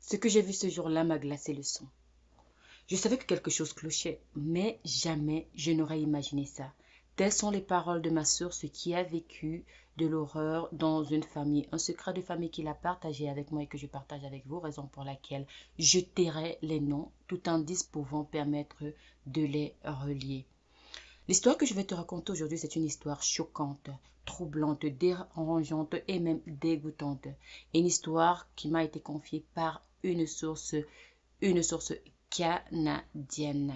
Ce que j'ai vu ce jour-là m'a glacé le sang. Je savais que quelque chose clochait, mais jamais je n'aurais imaginé ça. Telles sont les paroles de ma source qui a vécu de l'horreur dans une famille, un secret de famille qu'il a partagé avec moi et que je partage avec vous, raison pour laquelle je tairai les noms, tout indice pouvant permettre de les relier. L'histoire que je vais te raconter aujourd'hui, c'est une histoire choquante, troublante, dérangeante et même dégoûtante. Une histoire qui m'a été confiée par une source canadienne.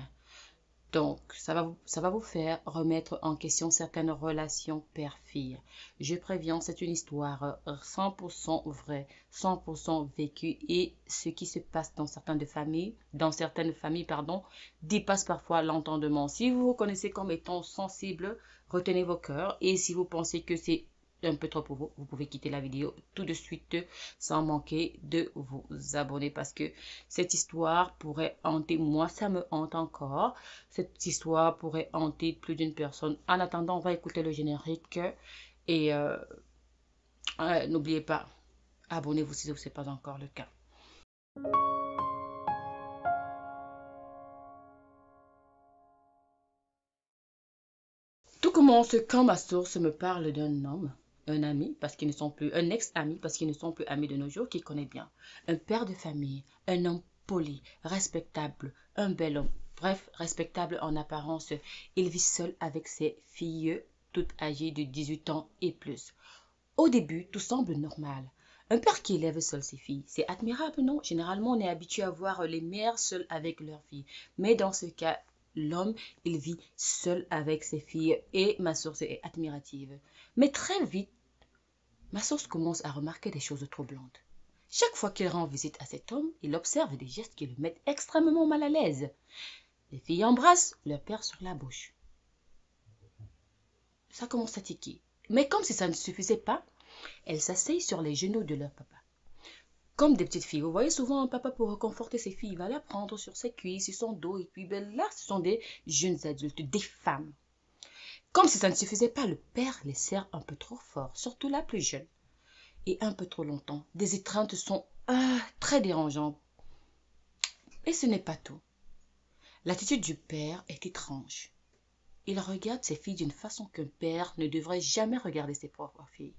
Donc, ça va vous faire remettre en question certaines relations père-fille. Je préviens, c'est une histoire 100% vraie, 100% vécue et ce qui se passe dans certaines familles, pardon, dépasse parfois l'entendement. Si vous vous connaissez comme étant sensible, retenez vos cœurs et si vous pensez que c'est un peu trop pour vous, vous pouvez quitter la vidéo tout de suite sans manquer de vous abonner parce que cette histoire pourrait hanter, moi ça me hante encore, cette histoire pourrait hanter plus d'une personne. En attendant, on va écouter le générique et n'oubliez pas, abonnez-vous si ce n'est pas encore le cas. Tout commence quand ma source me parle d'un homme, un ami, parce qu'ils ne sont plus, un ex-ami, parce qu'ils ne sont plus amis de nos jours, qu'il connaît bien, un père de famille, un homme poli, respectable, un bel homme, bref, respectable en apparence. Il vit seul avec ses filles, toutes âgées de 18 ans et plus. Au début, tout semble normal. Un père qui élève seul ses filles, c'est admirable, non? Généralement, on est habitué à voir les mères seules avec leurs filles. Mais dans ce cas, l'homme, il vit seul avec ses filles et ma source est admirative. Mais très vite, ma source commence à remarquer des choses troublantes. Chaque fois qu'il rend visite à cet homme, il observe des gestes qui le mettent extrêmement mal à l'aise. Les filles embrassent leur père sur la bouche. Ça commence à tiquer. Mais comme si ça ne suffisait pas, elles s'asseyent sur les genoux de leur papa. Comme des petites filles. Vous voyez souvent un papa pour réconforter ses filles, il va la prendre sur ses cuisses, sur son dos. Et puis ben, là, ce sont des jeunes adultes, des femmes. Comme si ça ne suffisait pas, le père les serre un peu trop fort, surtout la plus jeune. Et un peu trop longtemps. Des étreintes sont très dérangeantes. Et ce n'est pas tout. L'attitude du père est étrange. Il regarde ses filles d'une façon qu'un père ne devrait jamais regarder ses propres filles.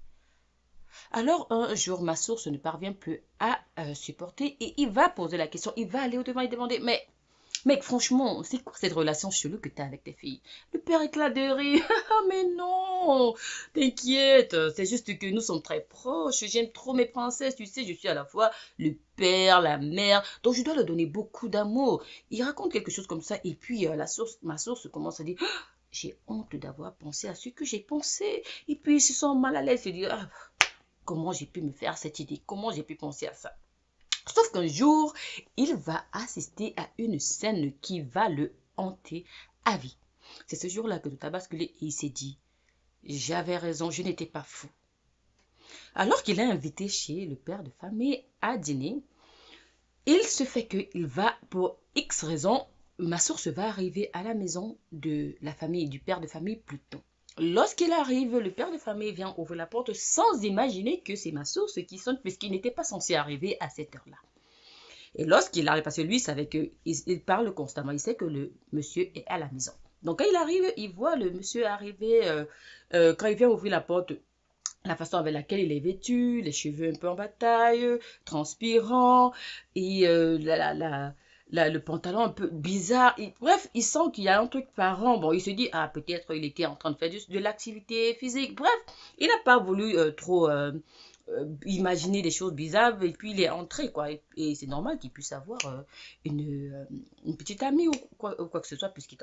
Alors un jour, ma source ne parvient plus à supporter et il va poser la question, il va aller au-devant et demander, mais mec, franchement, c'est quoi cette relation chelou que tu as avec tes filles? Le père éclate de rire, ah mais non, t'inquiète, c'est juste que nous sommes très proches, j'aime trop mes princesses, tu sais, je suis à la fois le père, la mère, donc je dois leur donner beaucoup d'amour. Il raconte quelque chose comme ça et puis ma source commence à dire, ah, j'ai honte d'avoir pensé à ce que j'ai pensé. Et puis ils se sentent mal à l'aise, se dire, ah, comment j'ai pu me faire cette idée? Comment j'ai pu penser à ça? Sauf qu'un jour, il va assister à une scène qui va le hanter à vie. C'est ce jour-là que tout a basculé et il s'est dit, j'avais raison, je n'étais pas fou. Alors qu'il est invité chez le père de famille à dîner, il se fait qu'il va, pour X raisons, ma source va arriver à la maison de la famille, du père de famille plus tôt. Lorsqu'il arrive, le père de famille vient ouvrir la porte sans imaginer que c'est ma source qui sonne puisqu'il n'était pas censé arriver à cette heure-là. Et lorsqu'il arrive, parce que lui, il savait qu'il parle constamment, il sait que le monsieur est à la maison. Donc quand il arrive, il voit le monsieur arriver, quand il vient ouvrir la porte, la façon avec laquelle il est vêtu, les cheveux un peu en bataille, transpirant, et le pantalon un peu bizarre. Bref, il sent qu'il y a un truc parent. Bon, il se dit, ah, peut-être il était en train de faire de l'activité physique. Bref, il n'a pas voulu trop imaginer des choses bizarres. Et puis, il est entré, quoi. Et c'est normal qu'il puisse avoir une petite amie ou quoi que ce soit, puisqu'il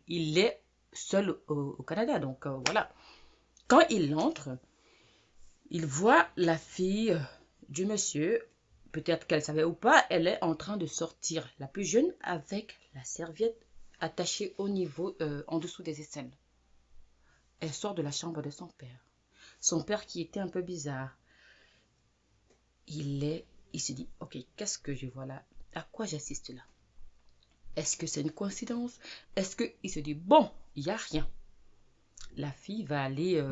il est seul au Canada. Donc, voilà. Quand il entre, il voit la fille du monsieur, peut-être qu'elle savait ou pas, elle est en train de sortir, la plus jeune, avec la serviette attachée au niveau, en dessous des aisselles. Elle sort de la chambre de son père. Son père qui était un peu bizarre. Il se dit, ok, qu'est-ce que je vois là? À quoi j'assiste là? Est-ce que c'est une coïncidence? Est-ce qu'il se dit, bon, il n'y a rien. La fille va aller,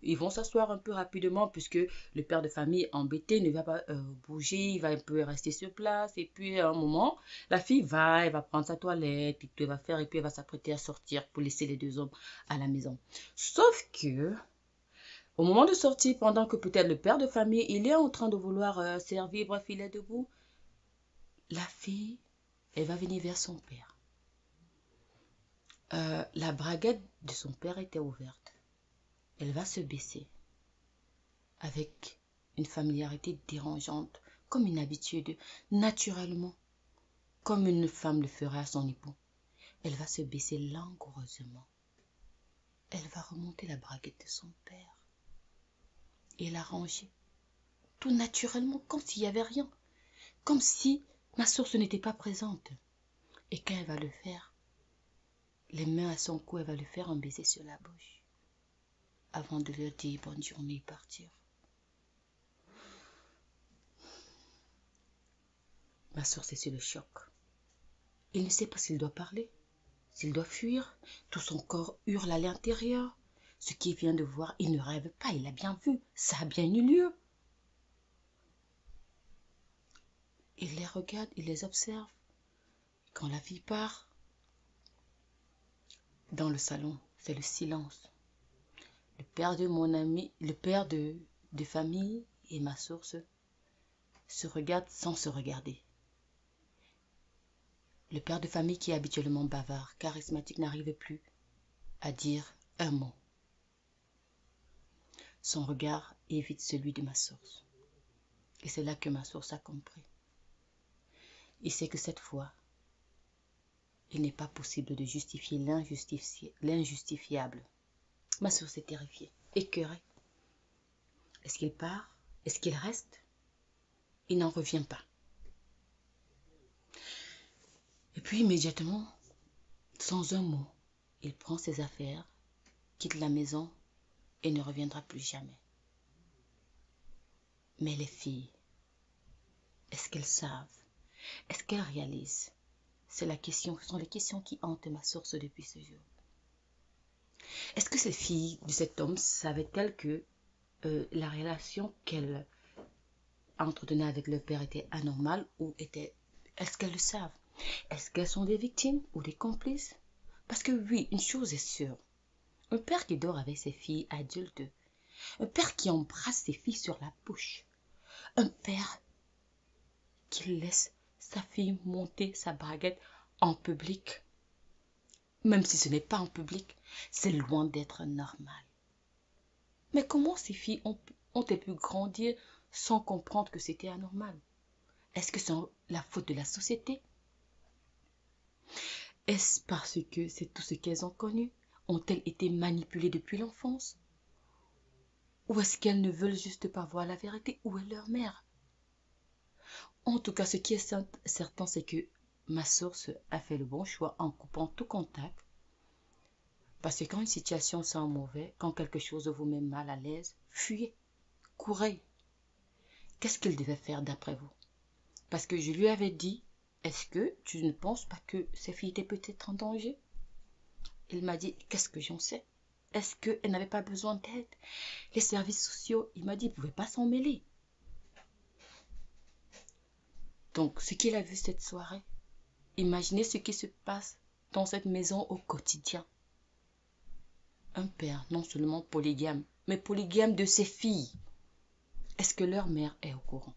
ils vont s'asseoir un peu rapidement puisque le père de famille embêté ne va pas bouger, il va un peu rester sur place. Et puis à un moment, la fille va, elle va prendre sa toilette, et puis elle va faire, et puis elle va s'apprêter à sortir pour laisser les deux hommes à la maison. Sauf que, au moment de sortir, pendant que peut-être le père de famille, il est en train de vouloir servir, bref, il est debout, la fille, elle va venir vers son père. La braguette de son père était ouverte. Elle va se baisser avec une familiarité dérangeante, comme une habitude, naturellement, comme une femme le ferait à son époux. Elle va se baisser langoureusement. Elle va remonter la braguette de son père et la ranger, tout naturellement, comme s'il n'y avait rien, comme si ma source n'était pas présente. Et quand elle va le faire, les mains à son cou, elle va lui faire un baiser sur la bouche, avant de lui dire bonne journée et partir. Ma source est sur le choc. Il ne sait pas s'il doit parler, s'il doit fuir. Tout son corps hurle à l'intérieur. Ce qu'il vient de voir, il ne rêve pas, il a bien vu. Ça a bien eu lieu. Il les regarde, il les observe. Quand la fille part, dans le salon, c'est le silence. Le père de mon ami, le père de famille et ma source se regardent sans se regarder. Le père de famille qui est habituellement bavard, charismatique, n'arrive plus à dire un mot. Son regard évite celui de ma source. Et c'est là que ma source a compris. Il sait que cette fois, il n'est pas possible de justifier l'injustifiable. Ma source est terrifiée, écœurée. Est-ce qu'il part? Est-ce qu'il reste? Il n'en revient pas. Et puis immédiatement, sans un mot, il prend ses affaires, quitte la maison et ne reviendra plus jamais. Mais les filles, est-ce qu'elles savent? Est-ce qu'elles réalisent? Ce sont les questions qui hantent ma source depuis ce jour. Est-ce que ces filles de cet homme savaient-elles que la relation qu'elles entretenaient avec leur père était anormale ou est-ce qu'elles le savent? Est-ce qu'elles sont des victimes ou des complices? Parce que oui, une chose est sûre. Un père qui dort avec ses filles adultes, un père qui embrasse ses filles sur la bouche, un père qui laisse sa fille monter sa braguette en public, même si ce n'est pas en public, c'est loin d'être normal. Mais comment ces filles ont-elles pu grandir sans comprendre que c'était anormal? Est-ce que c'est la faute de la société? Est-ce parce que c'est tout ce qu'elles ont connu? Ont-elles été manipulées depuis l'enfance? Ou est-ce qu'elles ne veulent juste pas voir la vérité? Où est leur mère? En tout cas, ce qui est certain, c'est que ma source a fait le bon choix en coupant tout contact. Parce que quand une situation sent mauvais, quand quelque chose vous met mal à l'aise, fuyez, courez. Qu'est-ce qu'il devait faire d'après vous? Parce que je lui avais dit, est-ce que tu ne penses pas que ces filles étaient peut-être en danger? Il m'a dit, qu'est-ce que j'en sais? Est-ce qu'elles n'avaient pas besoin d'aide? Les services sociaux, il m'a dit, ils ne pouvaient pas s'en mêler. Donc, ce qu'il a vu cette soirée, imaginez ce qui se passe dans cette maison au quotidien. Un père non seulement polygame, mais polygame de ses filles. Est-ce que leur mère est au courant?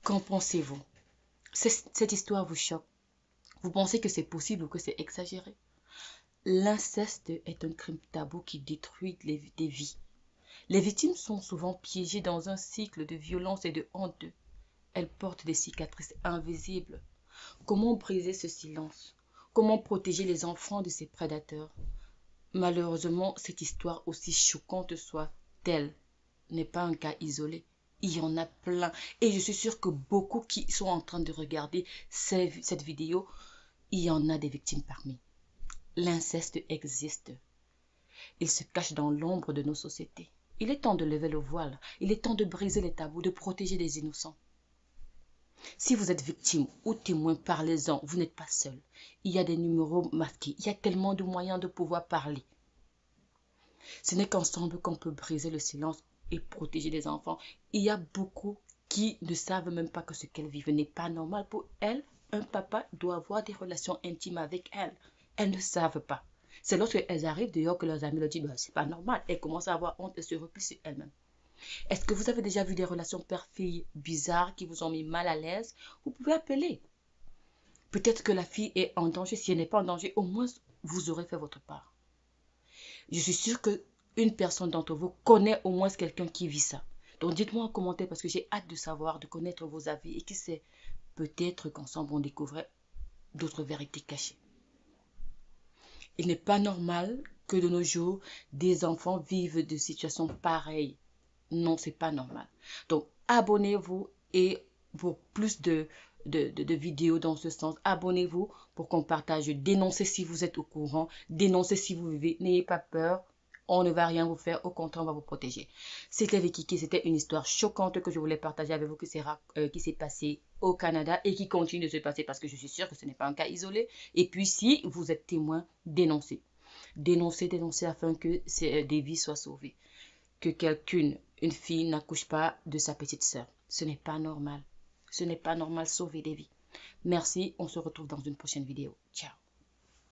Qu'en pensez-vous? Cette histoire vous choque? Vous pensez que c'est possible ou que c'est exagéré? L'inceste est un crime tabou qui détruit des vies. Les victimes sont souvent piégées dans un cycle de violence et de honte. Elles portent des cicatrices invisibles. Comment briser ce silence? Comment protéger les enfants de ces prédateurs? Malheureusement, cette histoire, aussi choquante soit-elle, n'est pas un cas isolé. Il y en a plein. Et je suis sûre que beaucoup qui sont en train de regarder cette vidéo, il y en a des victimes parmi. L'inceste existe. Il se cache dans l'ombre de nos sociétés. Il est temps de lever le voile. Il est temps de briser les tabous, de protéger les innocents. Si vous êtes victime ou témoin, parlez-en. Vous n'êtes pas seul. Il y a des numéros masqués. Il y a tellement de moyens de pouvoir parler. Ce n'est qu'ensemble qu'on peut briser le silence et protéger les enfants. Il y a beaucoup qui ne savent même pas que ce qu'elles vivent n'est pas normal pour elles. Un papa doit avoir des relations intimes avec elles. Elles ne savent pas. C'est lorsqu'elles arrivent dehors que leurs amis leur disent c'est pas normal. Elles commencent à avoir honte et se replient sur elles-mêmes. Est-ce que vous avez déjà vu des relations père-fille bizarres qui vous ont mis mal à l'aise? Vous pouvez appeler. Peut-être que la fille est en danger. Si elle n'est pas en danger, au moins vous aurez fait votre part. Je suis sûre qu'une personne d'entre vous connaît au moins quelqu'un qui vit ça. Donc dites-moi en commentaire parce que j'ai hâte de savoir, de connaître vos avis. Et qui sait, peut-être qu'ensemble on découvrait d'autres vérités cachées. Il n'est pas normal que de nos jours, des enfants vivent de situations pareilles. Non, c'est pas normal. Donc abonnez-vous et pour plus de vidéos dans ce sens, abonnez-vous pour qu'on partage. Dénoncez si vous êtes au courant, dénoncez si vous vivez. N'ayez pas peur, on ne va rien vous faire, au contraire, on va vous protéger. C'était Vikiki, c'était une histoire choquante que je voulais partager avec vous qui s'est passée au Canada et qui continue de se passer parce que je suis sûre que ce n'est pas un cas isolé. Et puis si vous êtes témoin, dénoncez. Dénoncez, dénoncez afin que des vies soient sauvées. Que une fille n'accouche pas de sa petite sœur. Ce n'est pas normal. Ce n'est pas normal, sauver des vies. Merci, on se retrouve dans une prochaine vidéo. Ciao.